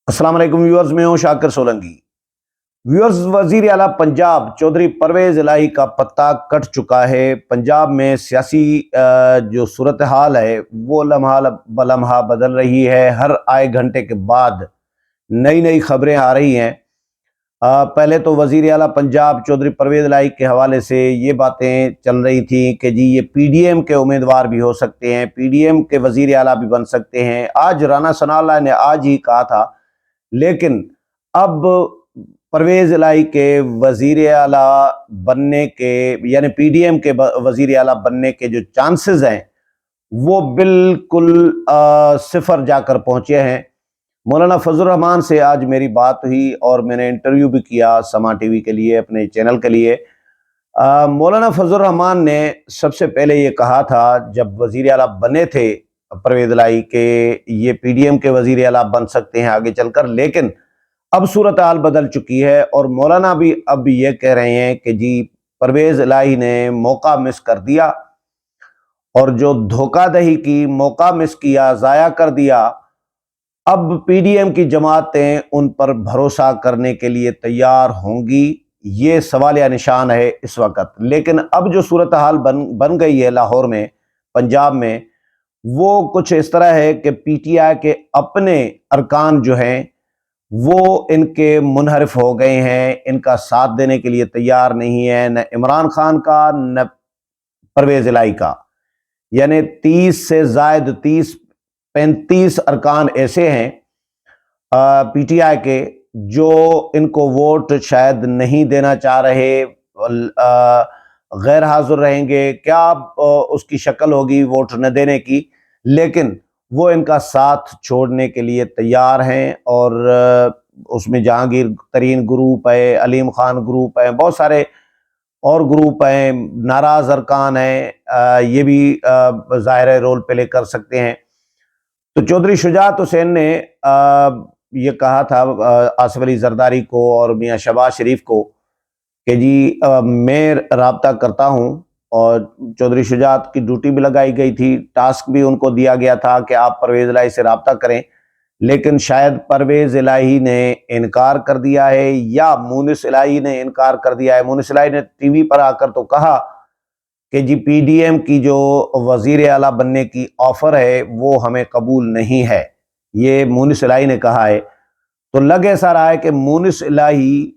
السلام علیکم ویورز، میں ہوں شاکر سولنگی۔ ویورز، وزیر اعلیٰ پنجاب چودھری پرویز الہی کا پتہ کٹ چکا ہے۔ پنجاب میں سیاسی جو صورتحال ہے وہ لمحہ بلمحہ بدل رہی ہے۔ ہر آئے گھنٹے کے بعد نئی خبریں آ رہی ہیں۔ پہلے تو وزیر اعلیٰ پنجاب چودھری پرویز الہی کے حوالے سے یہ باتیں چل رہی تھیں کہ جی یہ پی ڈی ایم کے امیدوار بھی ہو سکتے ہیں، پی ڈی ایم کے وزیر اعلیٰ بھی بن سکتے ہیں۔ آج رانا ثناء اللہ نے آج ہی کہا تھا، لیکن اب پرویز الہی کے وزیر اعلیٰ بننے کے یعنی پی ڈی ایم کے وزیر اعلیٰ بننے کے جو چانسز ہیں وہ بالکل صفر جا کر پہنچے ہیں۔ مولانا فضل الرحمان سے آج میری بات ہوئی اور میں نے انٹرویو بھی کیا سما ٹی وی کے لیے، اپنے چینل کے لیے۔ مولانا فضل الرحمان نے سب سے پہلے یہ کہا تھا جب وزیر اعلیٰ بنے تھے پرویز الہی کہ یہ پی ڈی ایم کے وزیر اعلیٰ بن سکتے ہیں آگے چل کر، لیکن اب صورتحال بدل چکی ہے اور مولانا بھی اب یہ کہہ رہے ہیں کہ جی پرویز الہی نے موقع مس کر دیا، اور جو دھوکہ دہی کی، موقع مس کیا، ضائع کر دیا۔ اب پی ڈی ایم کی جماعتیں ان پر بھروسہ کرنے کے لیے تیار ہوں گی، یہ سوالیہ نشان ہے اس وقت۔ لیکن اب جو صورتحال بن گئی ہے لاہور میں، پنجاب میں، وہ کچھ اس طرح ہے کہ پی ٹی آئی کے اپنے ارکان جو ہیں وہ ان کے منحرف ہو گئے ہیں، ان کا ساتھ دینے کے لیے تیار نہیں ہے، نہ عمران خان کا نہ پرویز الہی کا۔ یعنی 30 سے زائد 35 ارکان ایسے ہیں پی ٹی آئی کے جو ان کو ووٹ شاید نہیں دینا چاہ رہے، غیر حاضر رہیں گے، کیا اس کی شکل ہوگی ووٹ نہ دینے کی، لیکن وہ ان کا ساتھ چھوڑنے کے لیے تیار ہیں۔ اور اس میں جہانگیر ترین گروپ ہے، علیم خان گروپ ہے، بہت سارے اور گروپ ہیں، ناراض ارکان ہیں، یہ بھی ظاہر رول پلے کر سکتے ہیں۔ تو چودھری شجاعت حسین نے یہ کہا تھا آصف علی زرداری کو اور میاں شہباز شریف کو کہ جی میں رابطہ کرتا ہوں، اور چودھری شجاعت کی ڈیوٹی بھی لگائی گئی تھی، ٹاسک بھی ان کو دیا گیا تھا کہ آپ پرویز الہی سے رابطہ کریں، لیکن شاید پرویز الہی نے انکار کر دیا ہے یا مونس الہی نے انکار کر دیا ہے۔ مونس الہی نے ٹی وی پر آ کر تو کہا کہ جی پی ڈی ایم کی جو وزیر اعلیٰ بننے کی آفر ہے وہ ہمیں قبول نہیں ہے، یہ مونس الہی نے کہا ہے۔ تو لگ ایسا رہا ہے کہ مونس الہی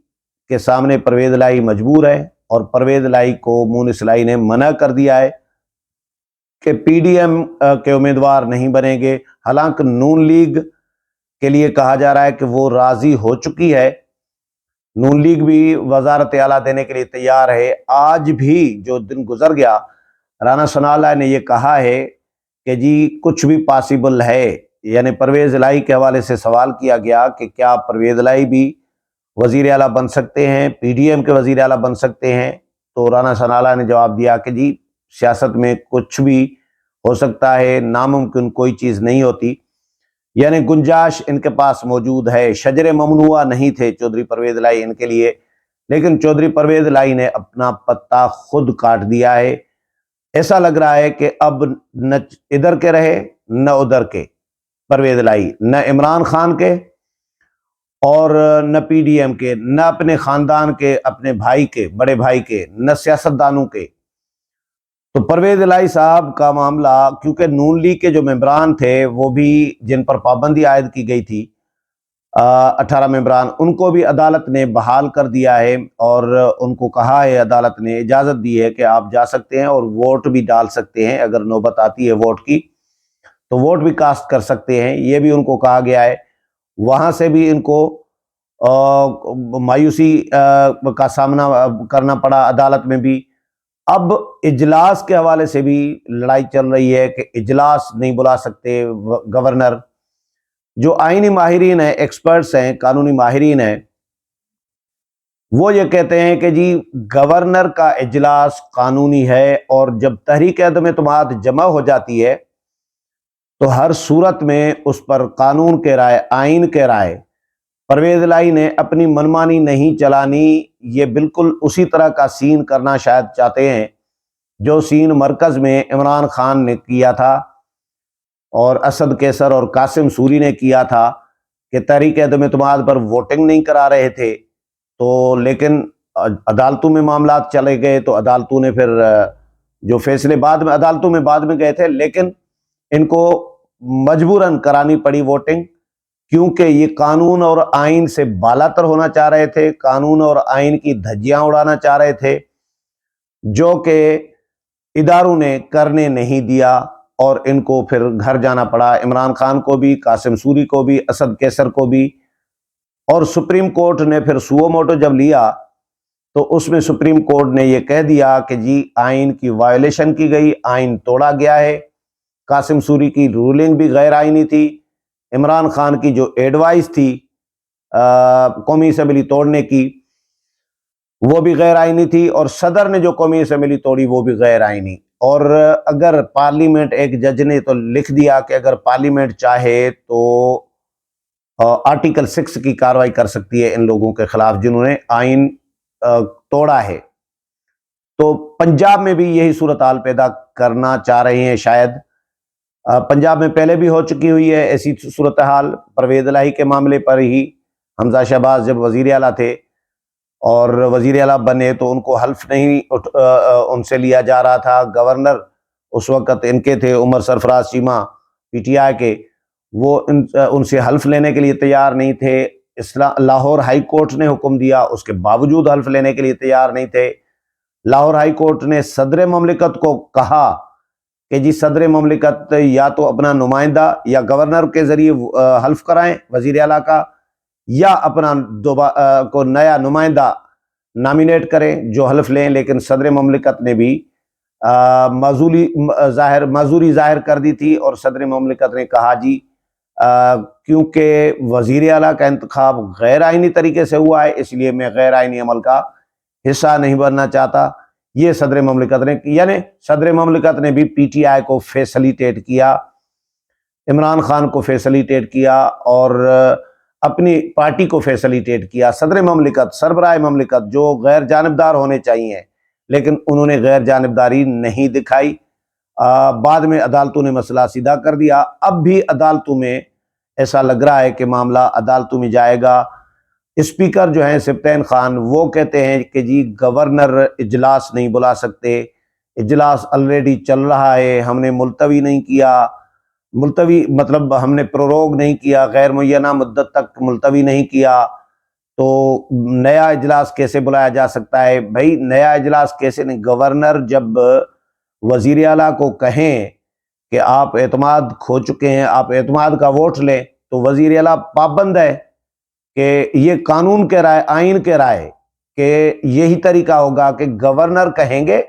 کے سامنے پرویز الہی مجبور ہے، اور پرویز الہی کو مونس الہی نے منع کر دیا ہے کہ پی ڈی ایم کے امیدوار نہیں بنیں گے۔ حالانکہ نون لیگ کے لیے کہا جا رہا ہے کہ وہ راضی ہو چکی ہے، نون لیگ بھی وزارت اعلیٰ دینے کے لیے تیار ہے۔ آج بھی جو دن گزر گیا، رانا ثناء اللہ نے یہ کہا ہے کہ جی کچھ بھی پاسیبل ہے، یعنی پرویز الہی کے حوالے سے سوال کیا گیا کہ کیا پرویز الہی بھی وزیر اعلیٰ بن سکتے ہیں، پی ڈی ایم کے وزیر اعلیٰ بن سکتے ہیں؟ تو رانا ثناء اللہ نے جواب دیا کہ جی سیاست میں کچھ بھی ہو سکتا ہے، ناممکن کوئی چیز نہیں ہوتی، یعنی گنجائش ان کے پاس موجود ہے۔ شجر ممنوعہ نہیں تھے چودھری پرویز الہی ان کے لیے، لیکن چودھری پرویز الہی نے اپنا پتہ خود کاٹ دیا ہے۔ ایسا لگ رہا ہے کہ اب نہ ادھر کے رہے نہ ادھر کے پرویز الہی، نہ عمران خان کے اور نہ پی ڈی ایم کے، نہ اپنے خاندان کے، اپنے بھائی کے، بڑے بھائی کے، نہ سیاستدانوں کے۔ تو پرویز الہی صاحب کا معاملہ، کیونکہ نون لیگ کے جو ممبران تھے وہ بھی جن پر پابندی عائد کی گئی تھی 18 ممبران، ان کو بھی عدالت نے بحال کر دیا ہے، اور ان کو کہا ہے، عدالت نے اجازت دی ہے کہ آپ جا سکتے ہیں اور ووٹ بھی ڈال سکتے ہیں، اگر نوبت آتی ہے ووٹ کی تو ووٹ بھی کاسٹ کر سکتے ہیں، یہ بھی ان کو کہا گیا ہے۔ وہاں سے بھی ان کو مایوسی کا سامنا کرنا پڑا عدالت میں بھی۔ اب اجلاس کے حوالے سے بھی لڑائی چل رہی ہے کہ اجلاس نہیں بلا سکتے گورنر۔ جو آئینی ماہرین ہیں، ایکسپرٹس ہیں، قانونی ماہرین ہیں، وہ یہ کہتے ہیں کہ جی گورنر کا اجلاس قانونی ہے، اور جب تحریک عدم اعتماد جمع ہو جاتی ہے تو ہر صورت میں اس پر قانون کے رائے، آئین کے رائے، پرویز الہی نے اپنی منمانی نہیں چلانی۔ یہ بالکل اسی طرح کا سین کرنا شاید چاہتے ہیں جو سین مرکز میں عمران خان نے کیا تھا اور اسد کیسر اور قاسم سوری نے کیا تھا، کہ تحریک عدم اعتماد پر ووٹنگ نہیں کرا رہے تھے، تو لیکن عدالتوں میں معاملات چلے گئے، تو عدالتوں نے پھر جو فیصلے عدالتوں میں بعد میں گئے تھے، لیکن ان کو مجبوراً کرانی پڑی ووٹنگ، کیونکہ یہ قانون اور آئین سے بالاتر ہونا چاہ رہے تھے، قانون اور آئین کی دھجیاں اڑانا چاہ رہے تھے، جو کہ اداروں نے کرنے نہیں دیا، اور ان کو پھر گھر جانا پڑا، عمران خان کو بھی، قاسم سوری کو بھی، اسد کیسر کو بھی۔ اور سپریم کورٹ نے پھر سوو موٹو جب لیا تو اس میں سپریم کورٹ نے یہ کہہ دیا کہ جی آئین کی وائلیشن کی گئی، آئین توڑا گیا ہے، قاسم سوری کی رولنگ بھی غیر آئینی تھی، عمران خان کی جو ایڈوائس تھی قومی اسمبلی توڑنے کی وہ بھی غیر آئینی تھی، اور صدر نے جو قومی اسمبلی توڑی وہ بھی غیر آئینی۔ اور اگر پارلیمنٹ، ایک جج نے تو لکھ دیا کہ اگر پارلیمنٹ چاہے تو آرٹیکل 6 کی کارروائی کر سکتی ہے ان لوگوں کے خلاف جنہوں نے آئین توڑا ہے۔ تو پنجاب میں بھی یہی صورتحال پیدا کرنا چاہ رہے ہیں شاید۔ پنجاب میں پہلے بھی ہو چکی ہوئی ہے ایسی صورتحال، پرویز الہی کے معاملے پر ہی۔ حمزہ شہباز جب وزیر اعلیٰ تھے اور وزیر اعلیٰ بنے تو ان کو حلف نہیں ان سے لیا جا رہا تھا، گورنر اس وقت ان کے تھے عمر سرفراز چیمہ پی ٹی آئی کے، وہ ان سے حلف لینے کے لیے تیار نہیں تھے۔ لاہور ہائی کورٹ نے حکم دیا، اس کے باوجود حلف لینے کے لیے تیار نہیں تھے۔ لاہور ہائی کورٹ نے صدر مملکت کو کہا کہ جی صدر مملکت یا تو اپنا نمائندہ یا گورنر کے ذریعے حلف کرائیں وزیر اعلیٰ کا، یا اپنا کو نیا نمائندہ نامینیٹ کریں جو حلف لیں، لیکن صدر مملکت نے بھی معذوری ظاہر کر دی تھی، اور صدر مملکت نے کہا جی کیونکہ وزیر اعلیٰ کا انتخاب غیر آئینی طریقے سے ہوا ہے، اس لیے میں غیر آئینی عمل کا حصہ نہیں بننا چاہتا۔ یہ صدر مملکت نے، یعنی صدر مملکت نے بھی پی ٹی آئی کو فیسلیٹیٹ کیا، عمران خان کو فیسلیٹیٹ کیا، اور اپنی پارٹی کو فیسلیٹیٹ کیا۔ صدر مملکت، سربراہ مملکت جو غیر جانبدار ہونے چاہیے، لیکن انہوں نے غیر جانبداری نہیں دکھائی۔ بعد میں عدالتوں نے مسئلہ سیدھا کر دیا۔ اب بھی عدالتوں میں ایسا لگ رہا ہے کہ معاملہ عدالتوں میں جائے گا۔ اسپیکر جو ہیں سبطین خان، وہ کہتے ہیں کہ جی گورنر اجلاس نہیں بلا سکتے، اجلاس آلریڈی چل رہا ہے، ہم نے ملتوی نہیں کیا، ملتوی مطلب ہم نے پروروگ نہیں کیا، غیر معینہ مدت تک ملتوی نہیں کیا، تو نیا اجلاس کیسے بلایا جا سکتا ہے؟ بھائی نیا اجلاس کیسے نہیں؟ گورنر جب وزیر اعلیٰ کو کہیں کہ آپ اعتماد کھو چکے ہیں، آپ اعتماد کا ووٹ لیں، تو وزیر اعلیٰ پابند ہے کہ یہ قانون کہہ رہا ہے، آئین کہہ رہا ہے کہ یہی طریقہ ہوگا کہ گورنر کہیں گے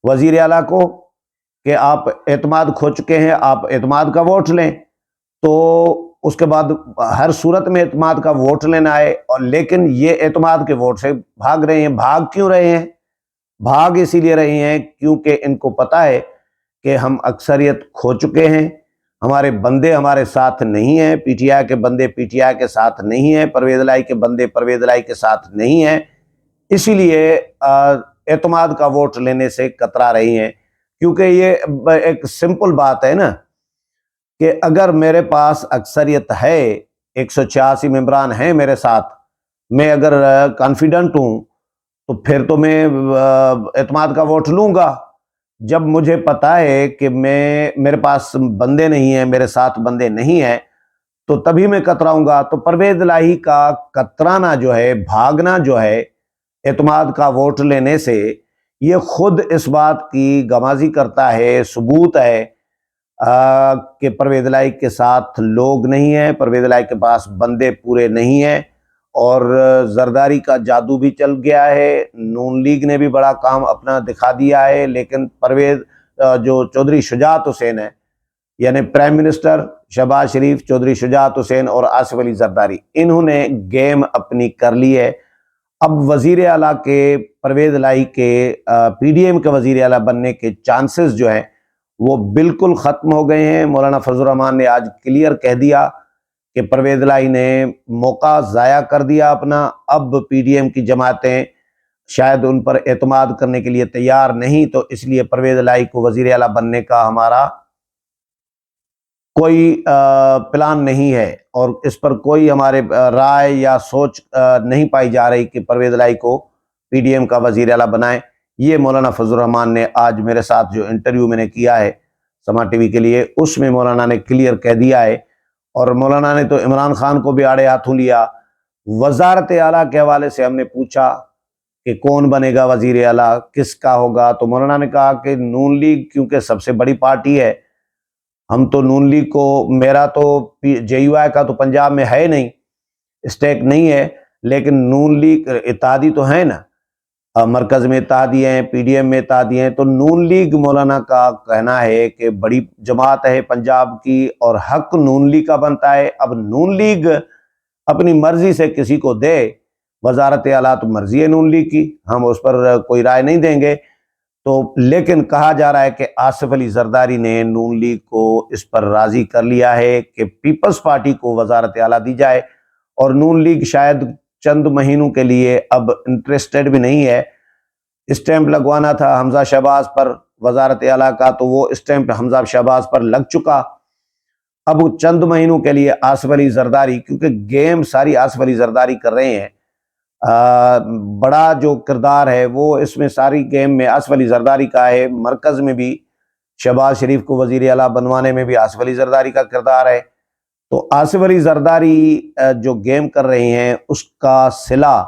وزیر اعلیٰ کو کہ آپ اعتماد کھو چکے ہیں، آپ اعتماد کا ووٹ لیں، تو اس کے بعد ہر صورت میں اعتماد کا ووٹ لینا ہے۔ اور لیکن یہ اعتماد کے ووٹ سے بھاگ رہے ہیں۔ بھاگ کیوں رہے ہیں؟ بھاگ اسی لیے رہے ہیں کیونکہ ان کو پتہ ہے کہ ہم اکثریت کھو چکے ہیں، ہمارے بندے ہمارے ساتھ نہیں ہیں، پی ٹی آئی کے بندے پی ٹی آئی کے ساتھ نہیں ہیں، پرویز الہی کے بندے پرویز الہی کے ساتھ نہیں ہیں، اسی لیے اعتماد کا ووٹ لینے سے کترا رہی ہیں۔ کیونکہ یہ ایک سمپل بات ہے نا کہ اگر میرے پاس اکثریت ہے، 186 ممبران ہیں میرے ساتھ، میں اگر کانفیڈنٹ ہوں تو پھر تو میں اعتماد کا ووٹ لوں گا۔ جب مجھے پتا ہے کہ میرے پاس بندے نہیں ہیں، میرے ساتھ بندے نہیں ہیں، تو تبھی میں کتراؤں گا۔ تو پرویز الہی کا کترانا جو ہے، بھاگنا جو ہے اعتماد کا ووٹ لینے سے، یہ خود اس بات کی گوازی کرتا ہے، ثبوت ہے کہ پرویز الہی کے ساتھ لوگ نہیں ہیں، پرویز الہی کے پاس بندے پورے نہیں ہیں، اور زرداری کا جادو بھی چل گیا ہے۔ نون لیگ نے بھی بڑا کام اپنا دکھا دیا ہے، لیکن پرویز جو چودھری شجاعت حسین ہے، یعنی پرائم منسٹر شہباز شریف، چودھری شجاعت حسین اور آصف علی زرداری، انہوں نے گیم اپنی کر لی ہے۔ اب وزیر اعلیٰ کے، پرویز الہی کے پی ڈی ایم کے وزیر اعلیٰ بننے کے چانسز جو ہیں وہ بالکل ختم ہو گئے ہیں۔ مولانا فضل الرحمان نے آج کلیئر کہہ دیا کہ پرویز الہی نے موقع ضائع کر دیا اپنا، اب پی ڈی ایم کی جماعتیں شاید ان پر اعتماد کرنے کے لیے تیار نہیں، تو اس لیے پرویز الہی کو وزیر اعلیٰ بننے کا ہمارا کوئی پلان نہیں ہے اور اس پر کوئی ہمارے رائے یا سوچ نہیں پائی جا رہی کہ پرویز الہی کو پی ڈی ایم کا وزیر اعلیٰ بنائیں۔ یہ مولانا فضل الرحمان نے آج میرے ساتھ جو انٹرویو میں نے کیا ہے سما ٹی وی کے لیے، اس میں مولانا نے کلیئر کہہ دیا ہے، اور مولانا نے تو عمران خان کو بھی آڑے ہاتھوں لیا۔ وزارت اعلیٰ کے حوالے سے ہم نے پوچھا کہ کون بنے گا وزیر اعلیٰ، کس کا ہوگا، تو مولانا نے کہا کہ نون لیگ کیونکہ سب سے بڑی پارٹی ہے، ہم تو نون لیگ کو، میرا تو جے یو آئی کا تو پنجاب میں ہے نہیں، اسٹیک نہیں ہے، لیکن نون لیگ اتحادی تو ہے نا، مرکز میں اتحادی ہیں، پی ڈی ایم میں اتحادی ہیں، تو نون لیگ مولانا کا کہنا ہے کہ بڑی جماعت ہے پنجاب کی اور حق نون لیگ کا بنتا ہے۔ اب نون لیگ اپنی مرضی سے کسی کو دے وزارت اعلیٰ تو مرضی ہے نون لیگ کی، ہم اس پر کوئی رائے نہیں دیں گے۔ تو لیکن کہا جا رہا ہے کہ آصف علی زرداری نے نون لیگ کو اس پر راضی کر لیا ہے کہ پیپلز پارٹی کو وزارت اعلیٰ دی جائے، اور نون لیگ شاید چند مہینوں کے لیے اب انٹرسٹڈ بھی نہیں ہے۔ اسٹیمپ لگوانا تھا حمزہ شہباز پر وزارت اعلیٰ کا، تو وہ اسٹیمپ حمزہ شہباز پر لگ چکا۔ اب چند مہینوں کے لیے آصف علی زرداری، کیونکہ گیم ساری آصف علی زرداری کر رہے ہیں، بڑا جو کردار ہے وہ اس میں ساری گیم میں آصف علی زرداری کا ہے، مرکز میں بھی شہباز شریف کو وزیر اعلیٰ بنوانے میں بھی آصف علی زرداری کا کردار ہے۔ تو آصف علی زرداری جو گیم کر رہے ہیں اس کا صلہ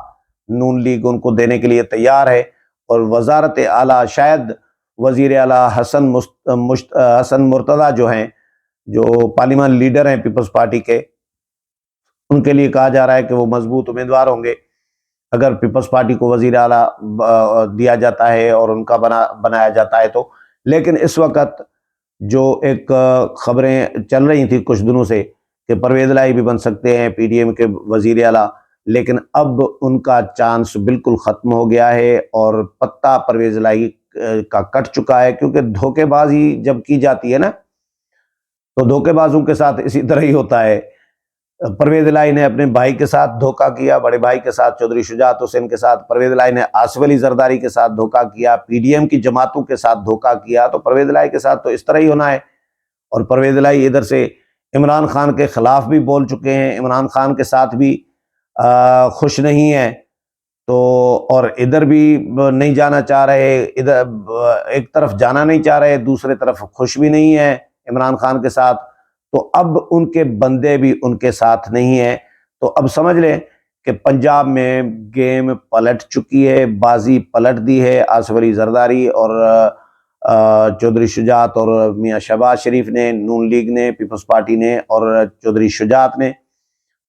نون لیگ ان کو دینے کے لیے تیار ہے، اور وزارت اعلیٰ شاید وزیر اعلیٰ حسن مرتضیٰ جو ہیں، جو پارلیمان لیڈر ہیں پیپلز پارٹی کے، ان کے لیے کہا جا رہا ہے کہ وہ مضبوط امیدوار ہوں گے اگر پیپلز پارٹی کو وزیر اعلیٰ دیا جاتا ہے اور ان کا بنایا جاتا ہے تو۔ لیکن اس وقت جو ایک خبریں چل رہی تھیں کچھ دنوں سے کہ پرویز الہی بھی بن سکتے ہیں پی ڈی ایم کے وزیر اعلیٰ، لیکن اب ان کا چانس بالکل ختم ہو گیا ہے اور پتہ پرویز الہی کا کٹ چکا ہے، کیونکہ دھوکے بازی جب کی جاتی ہے نا تو دھوکے بازوں کے ساتھ اسی طرح ہی ہوتا ہے۔ پرویز الہی نے اپنے بھائی کے ساتھ دھوکہ کیا، بڑے بھائی کے ساتھ چودھری شجاعت حسین کے ساتھ، پرویز الہی نے آصف علی زرداری کے ساتھ دھوکہ کیا، پی ڈی ایم کی جماعتوں کے ساتھ دھوکہ کیا، تو پرویز الہی کے ساتھ تو اس طرح ہی ہونا ہے۔ اور پرویز الہی ادھر سے عمران خان کے خلاف بھی بول چکے ہیں، عمران خان کے ساتھ بھی خوش نہیں ہیں، تو اور ادھر بھی نہیں جانا چاہ رہے، ادھر ایک طرف جانا نہیں چاہ رہے، دوسرے طرف خوش بھی نہیں ہیں عمران خان کے ساتھ، تو اب ان کے بندے بھی ان کے ساتھ نہیں ہیں۔ تو اب سمجھ لیں کہ پنجاب میں گیم پلٹ چکی ہے، بازی پلٹ دی ہے آصف علی زرداری اور چودھری شجاعت اور میاں شہباز شریف نے، نون لیگ نے، پیپلز پارٹی نے اور چودھری شجاعت نے۔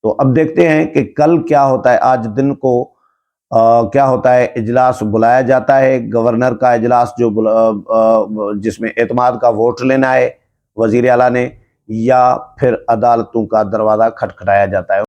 تو اب دیکھتے ہیں کہ کل کیا ہوتا ہے، آج دن کو کیا ہوتا ہے۔ اجلاس بلایا جاتا ہے، گورنر کا اجلاس جو جس میں اعتماد کا ووٹ لینا ہے وزیر اعلیٰ نے، یا پھر عدالتوں کا دروازہ کھٹکھٹایا جاتا ہے۔